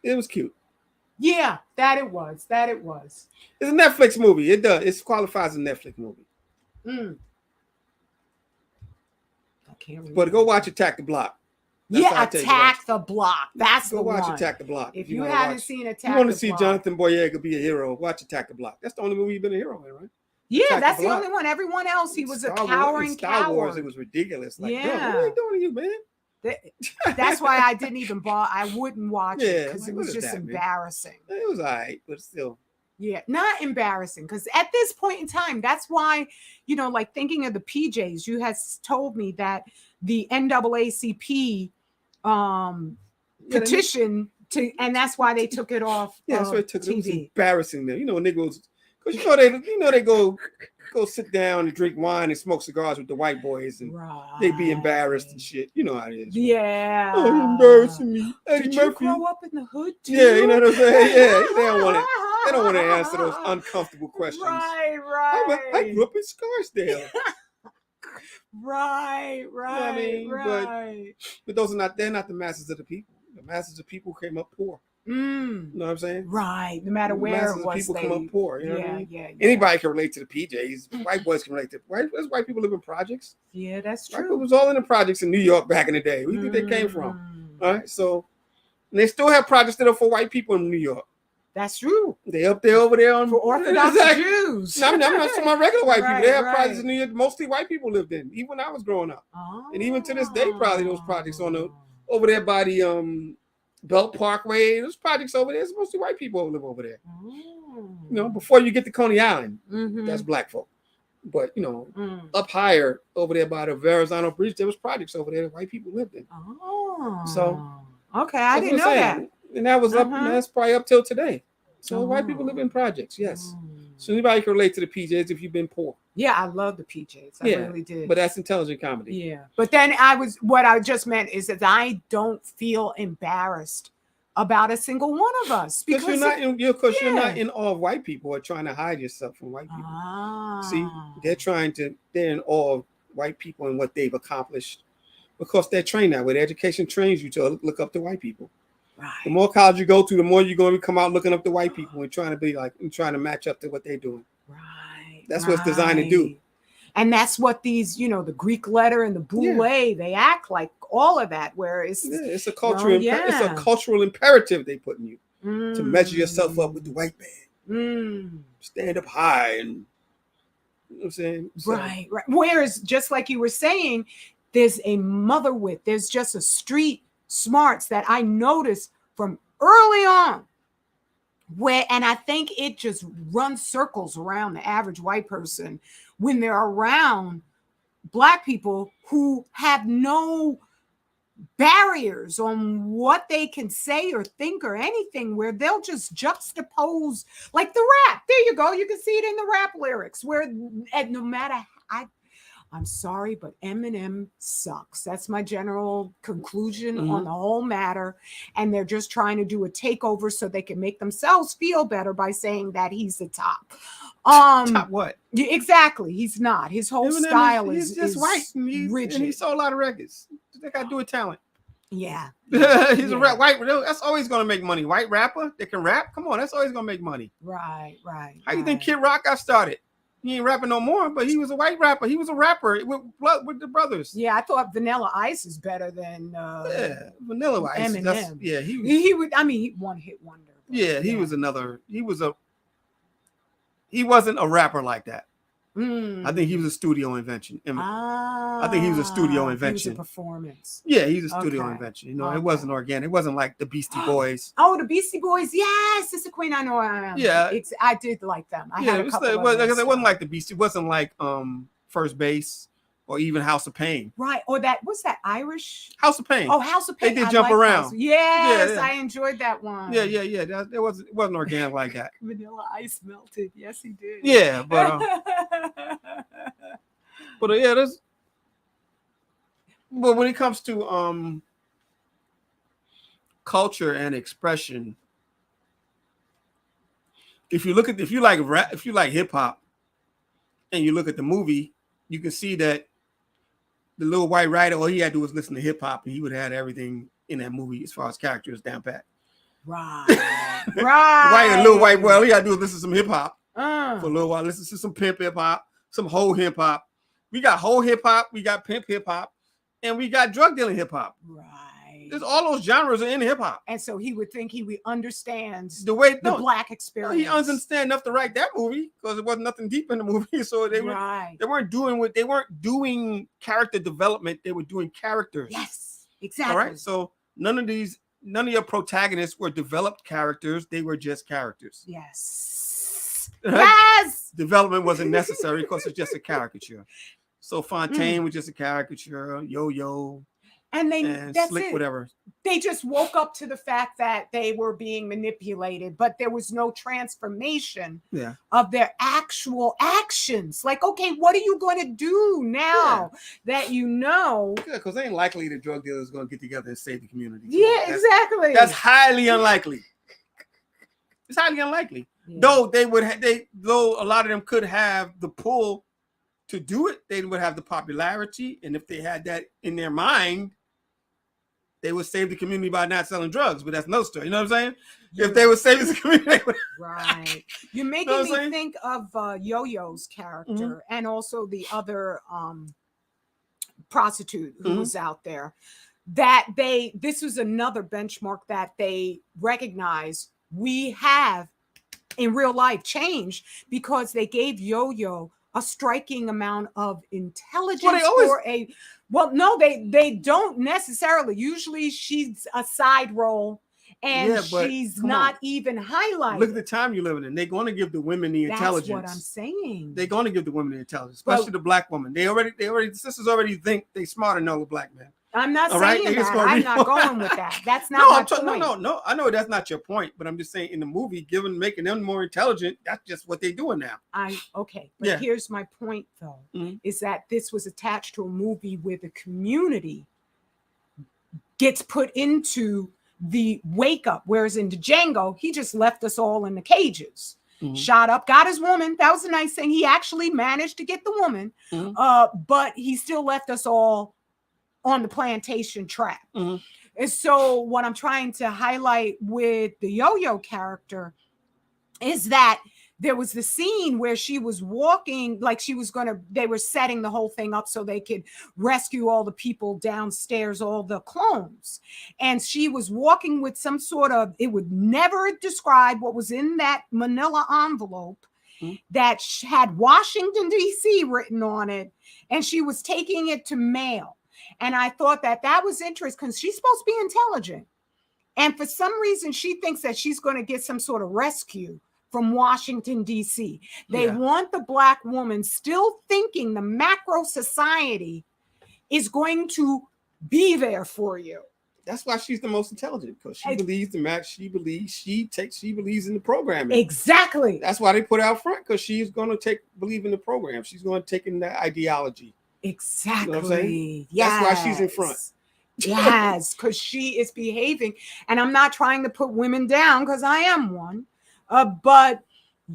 it was cute. Yeah, that it was. It's a Netflix movie. It does. It qualifies as a Netflix movie. I can't remember. But go watch Attack the Block. Attack the Block. That's the one. Go watch Attack the Block. If you haven't seen Attack the Block. You want to see Jonathan Boyega be a hero, watch Attack the Block. That's the only movie you've been a hero in, right? Yeah, that's the only one. Everyone else, he was a cowering coward. Star Wars, it was ridiculous. Like, what are you doing to you, man? That's why I didn't even bother. I wouldn't watch it because it was just embarrassing. Man? It was all right, but still. Yeah, not embarrassing because at this point in time, that's why, like thinking of the PJs, you had told me that the NAACP petition and that's why they took it off. Yeah, that's why it took TV. It was embarrassing them. Niggas, because they go sit down and drink wine and smoke cigars with the white boys, and they be embarrassed and shit. You know how it is. Yeah. Oh, you're embarrassing me. Did you grow up in the hood too? Yeah, you know what I'm saying? Yeah, they don't want to answer those uncomfortable questions. Right. I grew up in Scarsdale. Right. But they're not the masses of the people. The masses of people came up poor. You know what I'm saying? Right. No matter where it was, people come up poor. You know what I mean? Yeah. Anybody can relate to the PJs. White boys can relate to white people live in projects. Yeah, that's true. White people was all in the projects in New York back in the day. Where do you think they came from? All right. So they still have projects that are for white people in New York. That's true. They up there over there on for Orthodox Jews. I'm not talking about regular white people. They have projects in New York mostly white people lived in, even when I was growing up. And even to this day, probably those projects over there by the Belt Parkway, those projects over there, it's mostly white people who live over there. Before you get to Coney Island, that's black folk. But up higher over there by the Verrazano Bridge, there was projects over there that white people lived in. So okay, I didn't know that. And that was up. That's probably up till today. So white people live in projects, yes. So anybody can relate to the PJs if you've been poor. Yeah, I love the PJs. I really did. But that's intelligent comedy. Yeah. But then what I just meant is that I don't feel embarrassed about a single one of us because you're not in awe of white people or trying to hide yourself from white people. See, they're in awe of white people and what they've accomplished because they're trained that way. The education trains you to look up to white people. Right. The more college you go to, the more you're going to come out looking up to white people and trying to match up to what they're doing. Right. That's what it's designed to do. And that's what these, the Greek letter and the boule, they act like all of that, where it's a cultural it's a cultural imperative they put in you to measure yourself up with the white man. Stand up high and you know what I'm saying? Right. Whereas just like you were saying, there's a mother wit, there's just a street smarts that I noticed from early on. and I think it just runs circles around the average white person when they're around Black people who have no barriers on what they can say or think or anything, where they'll just juxtapose, like the rap. There you go. You can see it in the rap lyrics, where no matter, I'm sorry, but Eminem sucks. That's my general conclusion on the whole matter. And they're just trying to do a takeover so they can make themselves feel better by saying that he's the top. Top what? Exactly. He's not. His whole Eminem style is just white. And he sold a lot of records. They got to do with talent. Yeah. He's a rap white. That's always going to make money. White rapper that can rap. Come on, that's always going to make money. Right. How you think Kid Rock got started? He ain't rapping no more, but he was a white rapper. He was a rapper with the brothers. Yeah, I thought Vanilla Ice is better than Vanilla Ice. Eminem. He would. I mean, he one hit wonder. He was another. He wasn't a rapper like that. I think he was a studio invention. I think he was a studio invention. He was a performance. Yeah, he's a studio invention. You know, it wasn't organic. It wasn't like the Beastie Boys. Oh, the Beastie Boys. Yes, Sister Queen. I know. Yeah, I did like them. I had a couple it wasn't like the Beastie. It wasn't like First Base or even House of Pain. Right. Or what's that Irish? House of Pain. Oh, House of Pain. They did Jump Around. Yes, I enjoyed that one. Yeah. It wasn't organic like that. Vanilla Ice melted. Yes, he did. Yeah, but but when it comes to culture and expression, if you like rap, if you like hip hop, and you look at the movie, you can see that the little white writer, all he had to do was listen to hip hop, and he would have had everything in that movie as far as characters down pat. Right. Right. Little white boy, all he had to do was listen to some hip hop for a little while. Listen to some pimp hip hop, some whole hip hop. We got whole hip hop, we got pimp hip hop, and we got drug dealing hip hop. Right. There's all those genres are in hip hop. And so he would think he understands the way the Black experience. He understand enough to write that movie because there wasn't nothing deep in the movie. So they weren't doing character development. They were doing characters. Yes, exactly. All right. So none of your protagonists were developed characters. They were just characters. Yes. Yes. Development wasn't necessary because it's just a caricature. So Fontaine was just a caricature. Yo-Yo. And that's Slick, it. Whatever. They just woke up to the fact that they were being manipulated, but there was no transformation of their actual actions. Like, okay, what are you going to do now that you know? Yeah, because it ain't likely the drug dealers going to get together and save the community. Exactly. That's highly unlikely. It's highly unlikely. Yeah. Though though a lot of them could have the pull to do it, they would have the popularity, and if they had that in their mind, they would save the community by not selling drugs. But that's another story. You know what I'm saying? If they would save the community, right? You're making me think of Yo-Yo's character and also the other prostitute who was out there. That this was another benchmark that they recognized we have in real life change because they gave Yo-Yo a striking amount of intelligence they don't necessarily. Usually she's a side role and she's not even highlighted. Look at the time you're living in. They're going to give the women the intelligence. That's what I'm saying. They're going to give the women the intelligence, especially the Black woman. The sisters already think they smarter than the Black man. I'm not saying that. I'm not going with that. That's not my point. No. I know that's not your point, but I'm just saying in the movie, making them more intelligent, that's just what they're doing now. But here's my point, though, is that this was attached to a movie where the community gets put into the wake up, whereas in Django, he just left us all in the cages. Shot up, got his woman. That was a nice thing. He actually managed to get the woman, but he still left us all on the plantation trap. And so what I'm trying to highlight with the Yo-Yo character is that there was the scene where she was walking, like they were setting the whole thing up so they could rescue all the people downstairs, all the clones. And she was walking with some sort of, it would never describe what was in that manila envelope that had Washington, D.C. written on it. And she was taking it to mail. And I thought that was interesting because she's supposed to be intelligent. And for some reason, she thinks that she's going to get some sort of rescue from Washington, D.C. They want the Black woman still thinking the macro society is going to be there for you. That's why she's the most intelligent, because she believes the match. She believes in the programming. Exactly. That's why they put her out front, because she's going to believe in the program. She's going to take in that ideology. Exactly. You know what I'm saying? Yes. That's why she's in front. Yes, because she is behaving. And I'm not trying to put women down, because I am one. But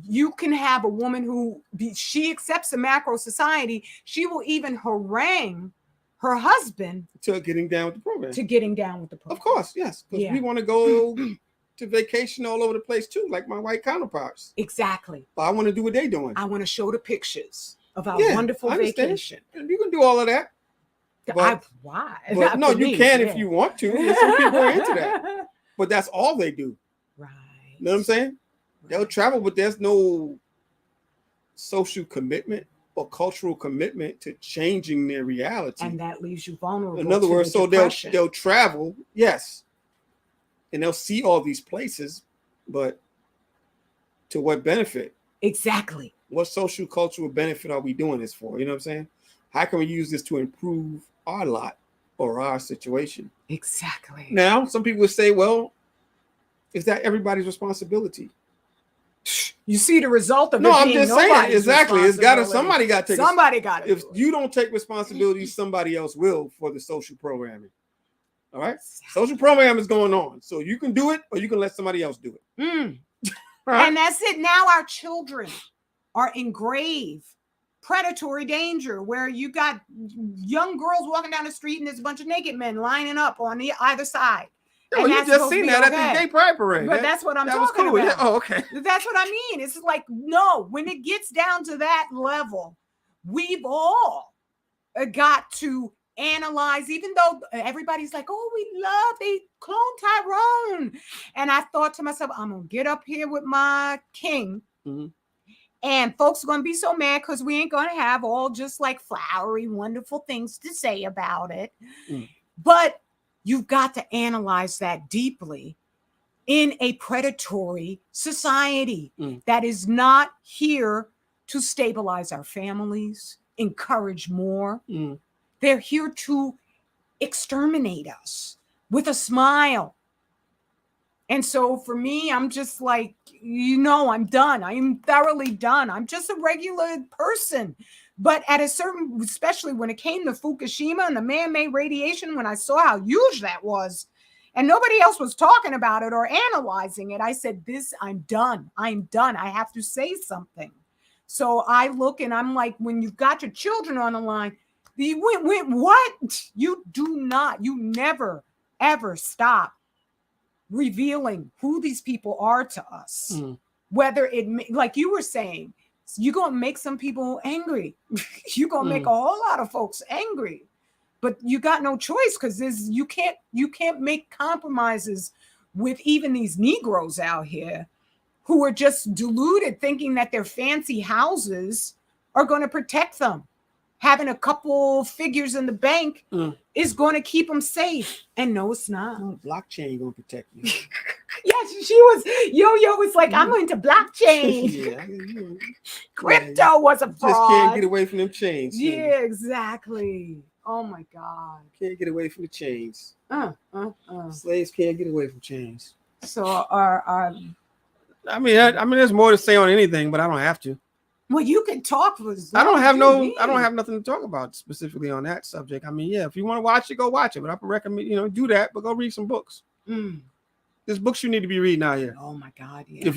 you can have a woman who she accepts the macro society. She will even harangue her husband to getting down with the program. Of course, yes. Because we want to go to vacation all over the place too, like my white counterparts. Exactly. But I want to do what they're doing. I want to show the pictures of our wonderful vacation. You can do all of that. But, why? But no, you can if you want to. There's some people are into that. But that's all they do. Right. You know what I'm saying? Right. They'll travel, but there's no social commitment or cultural commitment to changing their reality. And that leaves you vulnerable. In other words, so they'll travel, yes, and they'll see all these places, but to what benefit? Exactly. What social cultural benefit are we doing this for? You know what I'm saying? How can we use this to improve our lot or our situation? Exactly. Now, some people would say, well, is that everybody's responsibility? You see the result of it. No, I'm just saying, exactly. Somebody got to take it. If you don't take responsibility, somebody else will for the social programming. All right? Social program is going on. So you can do it, or you can let somebody else do it. Right? And that's it. Now our children are in grave predatory danger, where you got young girls walking down the street and there's a bunch of naked men lining up on either side. Well, you just seen that at the gay pride parade. But that's what I'm talking about. Yeah. Oh, okay. That's what I mean. It's like, no, when it gets down to that level, we've all got to analyze, even though everybody's like, oh, they clone Tyrone. And I thought to myself, I'm going to get up here with my king. Mm-hmm. And folks are going to be so mad because we ain't going to have all just like flowery, wonderful things to say about it. But you've got to analyze that deeply in a predatory society that is not here to stabilize our families, encourage more. They're here to exterminate us with a smile. And so for me, I'm just like, I'm done. I am thoroughly done. I'm just a regular person. But at a certain, especially when it came to Fukushima and the man-made radiation, when I saw how huge that was, and nobody else was talking about it or analyzing it, I said, I'm done. I'm done. I have to say something. So I look and I'm like, when you've got your children on the line, what? You never, ever stop revealing who these people are to us. Whether it, like you were saying, you're going to make some people angry. You're going to make a whole lot of folks angry. But you got no choice, because you can't make compromises with even these Negroes out here who are just deluded, thinking that their fancy houses are going to protect them. Having a couple figures in the bank is going to keep them safe. And no, it's not. No, blockchain going to protect you. Yes, she was. Yo was like, I'm into blockchain. Crypto was a fraud. Just can't get away from them chains. Yeah, exactly. Oh my God. Can't get away from the chains. Slaves can't get away from chains. So I mean, there's more to say on anything, but I don't have to. Well, you can talk. I don't have nothing to talk about specifically on that subject. I mean, yeah, if you want to watch it, go watch it. But I would recommend, do that, but go read some books. There's books you need to be reading out here. Oh my God. Yes. If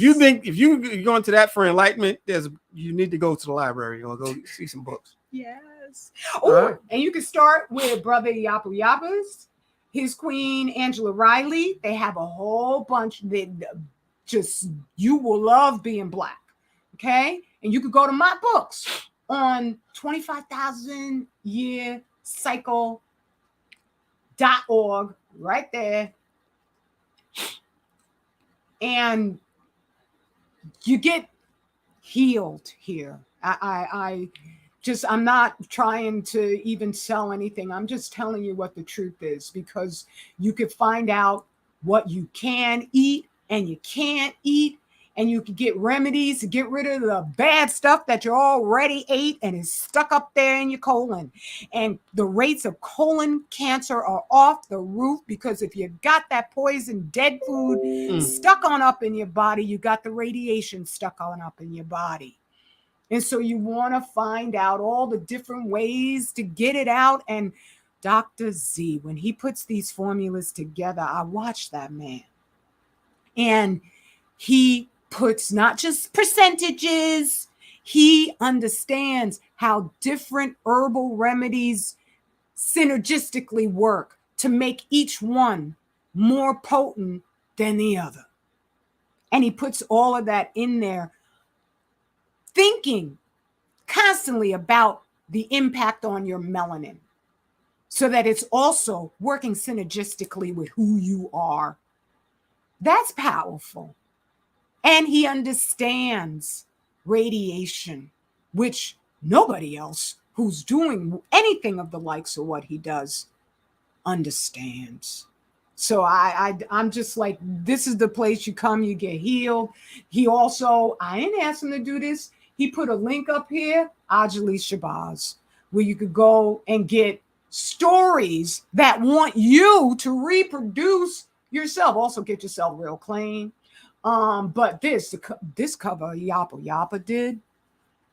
you're going to that for enlightenment, you need to go to the library or go see some books. Yes. Oh, and you can start with Brother Yapu Yapas, his queen, Angela Riley. They have a whole bunch that you will love being Black. Okay. And you could go to my books on 25,000 year cycle.org right there. And you get healed here. I'm not trying to even sell anything. I'm just telling you what the truth is, because you could find out what you can eat and you can't eat. And you can get remedies to get rid of the bad stuff that you already ate and is stuck up there in your colon. And the rates of colon cancer are off the roof, because if you got that poison, dead food stuck on up in your body, you got the radiation stuck on up in your body. And so you want to find out all the different ways to get it out. And Dr. Z, when he puts these formulas together, I watch that man. And he puts not just percentages, he understands how different herbal remedies synergistically work to make each one more potent than the other. And he puts all of that in there, thinking constantly about the impact on your melanin, so that it's also working synergistically with who you are. That's powerful. And he understands radiation, which nobody else who's doing anything of the likes of what he does understands. So I'm just like, this is the place you come, you get healed. He also, I didn't ask him to do this. He put a link up here, Ajali Shabazz, where you could go and get stories that want you to reproduce yourself. Also get yourself real clean. But this cover Yapa did,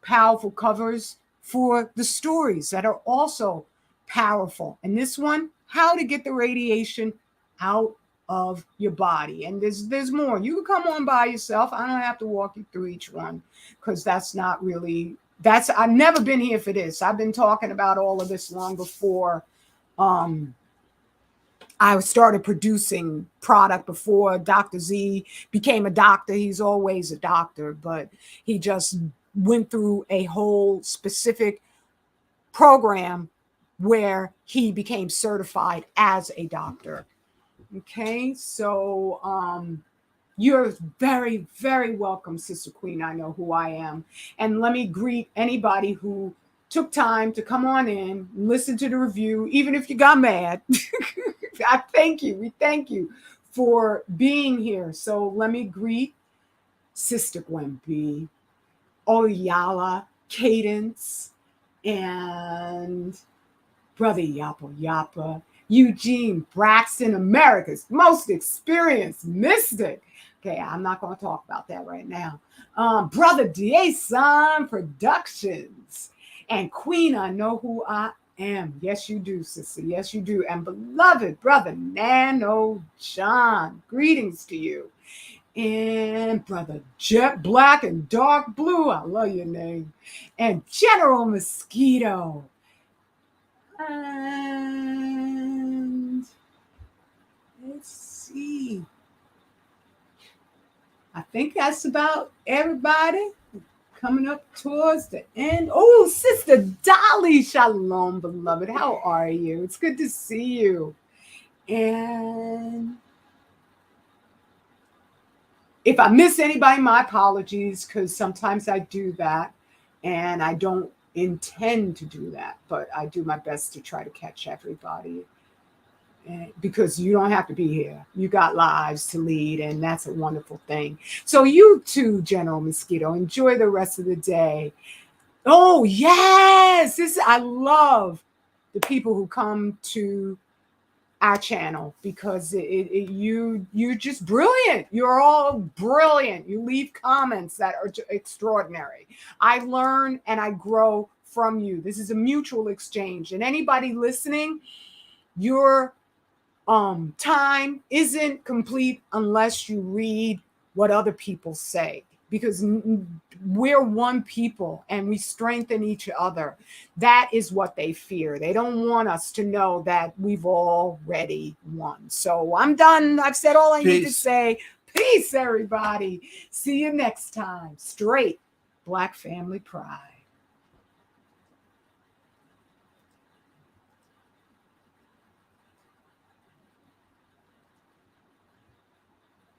powerful covers for the stories that are also powerful. And this one, how to get the radiation out of your body. And there's more. You can come on by yourself. I don't have to walk you through each one, because that's not really, I've never been here for this. I've been talking about all of this long before I started producing product, before Dr. Z became a doctor. He's always a doctor, but he just went through a whole specific program where he became certified as a doctor. Okay, so you're very, very welcome, Sister Queen. I know who I am. And let me greet anybody who took time to come on in, listen to the review, even if you got mad. I thank you. We thank you for being here. So let me greet Sister Gwen B, Oyala, Cadence, and Brother Yapa, Eugene Braxton, America's most experienced mystic. Okay, I'm not going to talk about that right now. Brother Dason Productions, and Queen, I know who I am. Yes, you do, sister. Yes, you do. And beloved Brother Nano John, greetings to you. And Brother Jet Black and Dark Blue, I love your name. And General Mosquito. And let's see. I think that's about everybody. Coming up towards the end. Oh, Sister Dolly, shalom, beloved. How are you? It's good to see you. And if I miss anybody, my apologies, because sometimes I do that, and I don't intend to do that, but I do my best to try to catch everybody. Because you don't have to be here. You got lives to lead, and that's a wonderful thing. So you too, General Mosquito, enjoy the rest of the day. Oh, yes. I love the people who come to our channel, because you're just brilliant. You're all brilliant. You leave comments that are extraordinary. I learn and I grow from you. This is a mutual exchange. And anybody listening, your time isn't complete unless you read what other people say, because we're one people and we strengthen each other. That is what they fear. They don't want us to know that we've already won. So I'm done. I've said all I need to say. Peace, everybody. See you next time. Straight Black Family Pride.